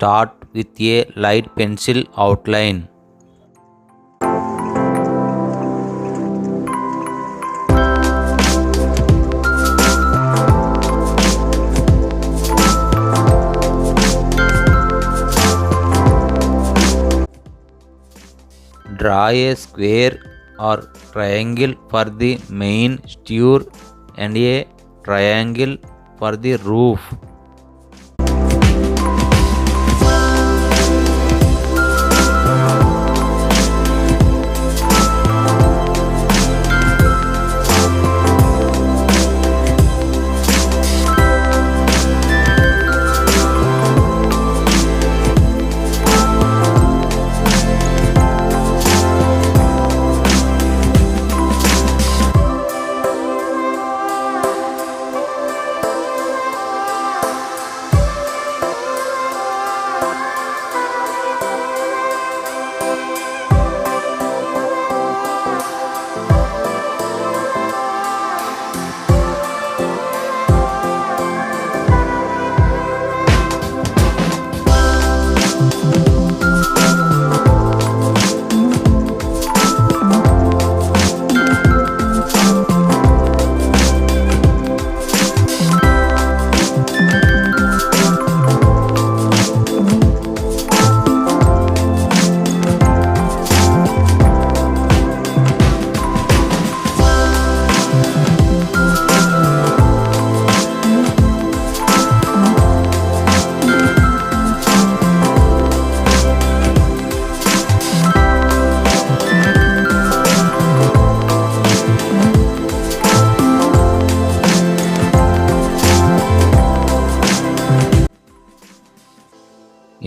Start with a light pencil outline. Draw a square or triangle for the main stair and a triangle for the roof.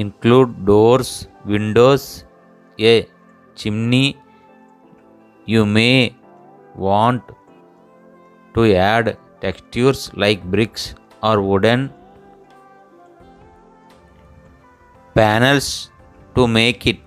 Include doors, windows, a chimney. You may want to add textures like bricks or wooden panels to make it.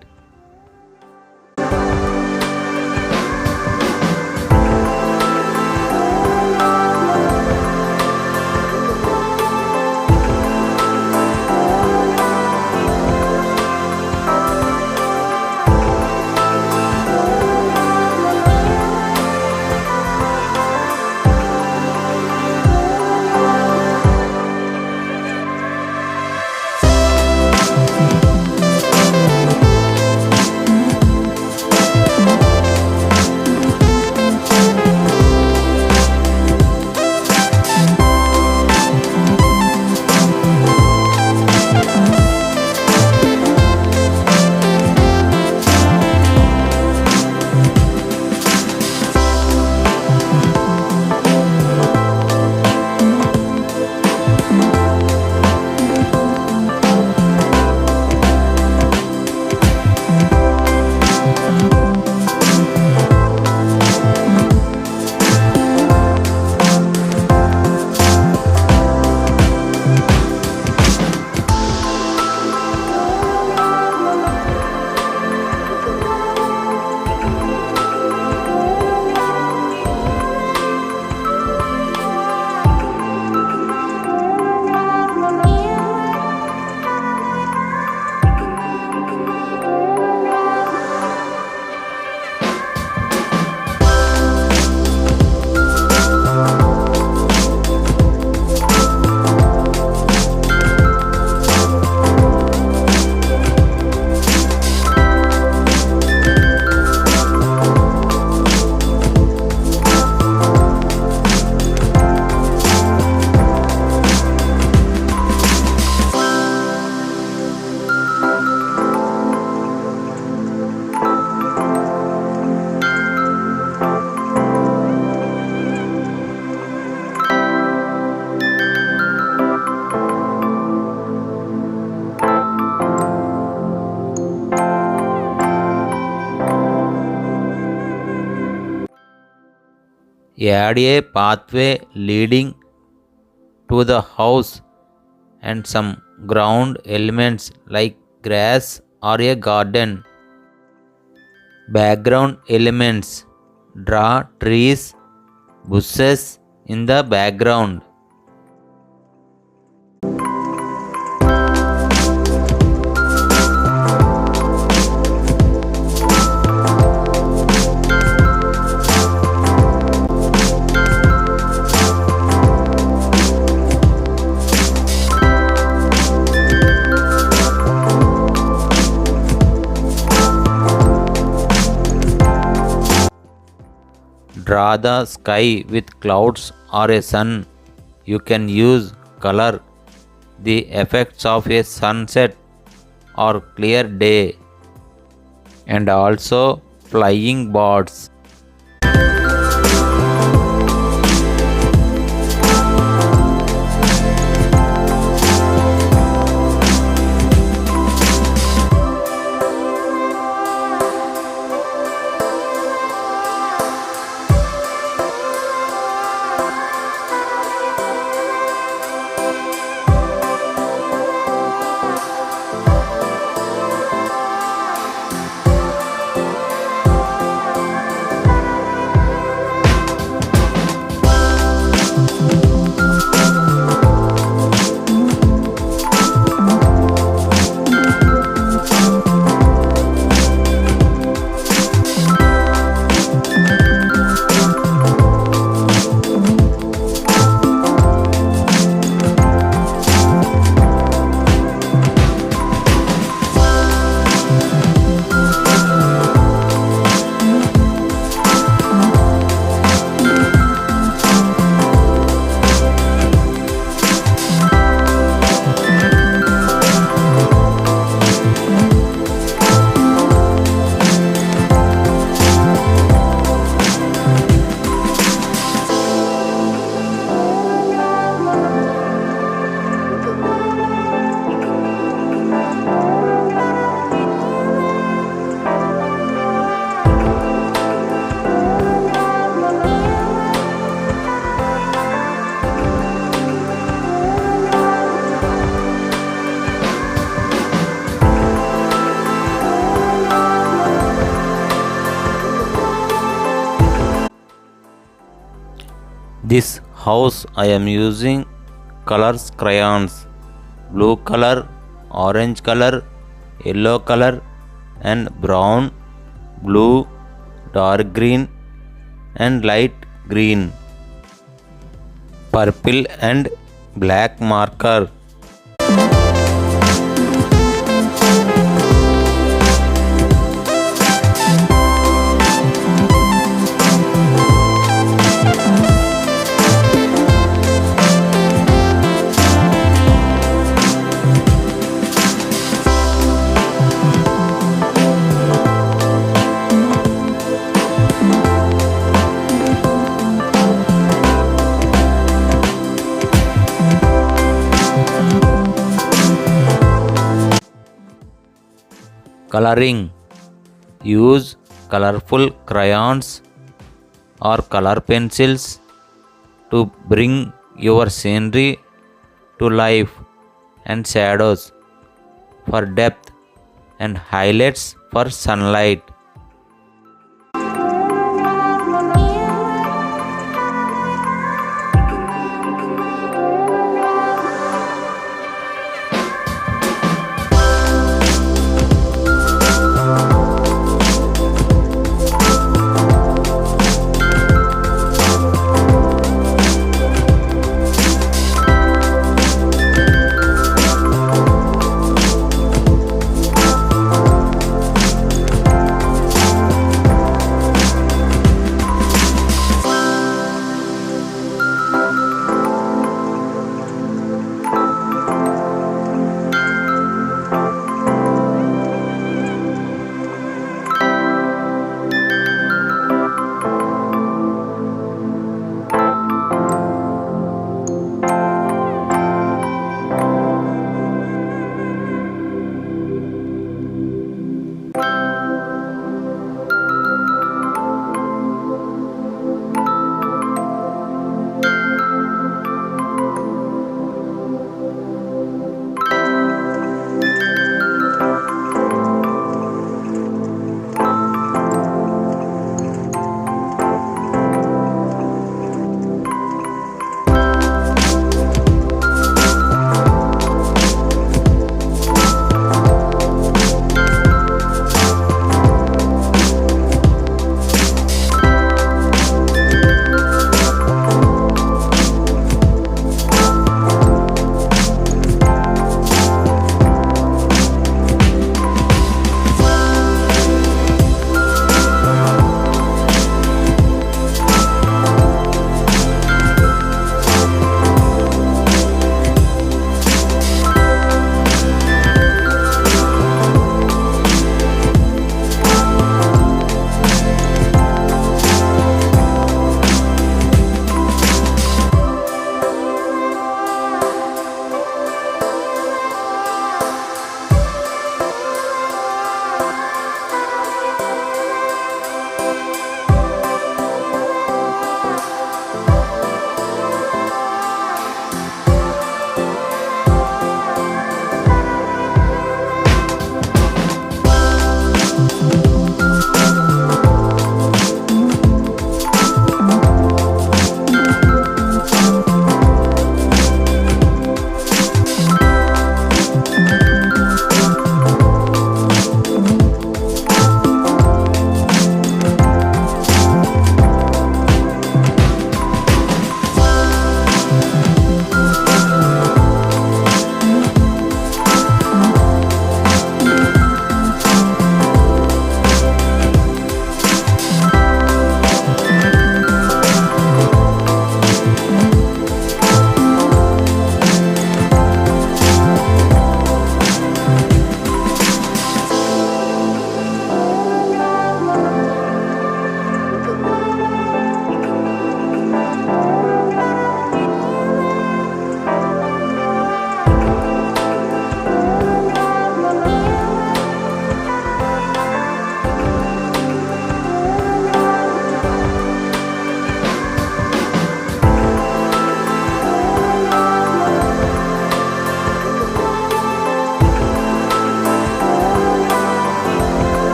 Add a pathway leading to the house and some ground elements like grass or a garden. Background elements. Draw trees, bushes in the background. draw the sky with clouds or a sun, you can use color the effects of a sunset or clear day, and also flying birds. This house I am using colors crayons, blue color, orange color, yellow color and brown, blue, dark green and light green, purple and black marker. Coloring. Use colorful crayons or color pencils to bring your scenery to life, and shadows for depth and highlights for sunlight.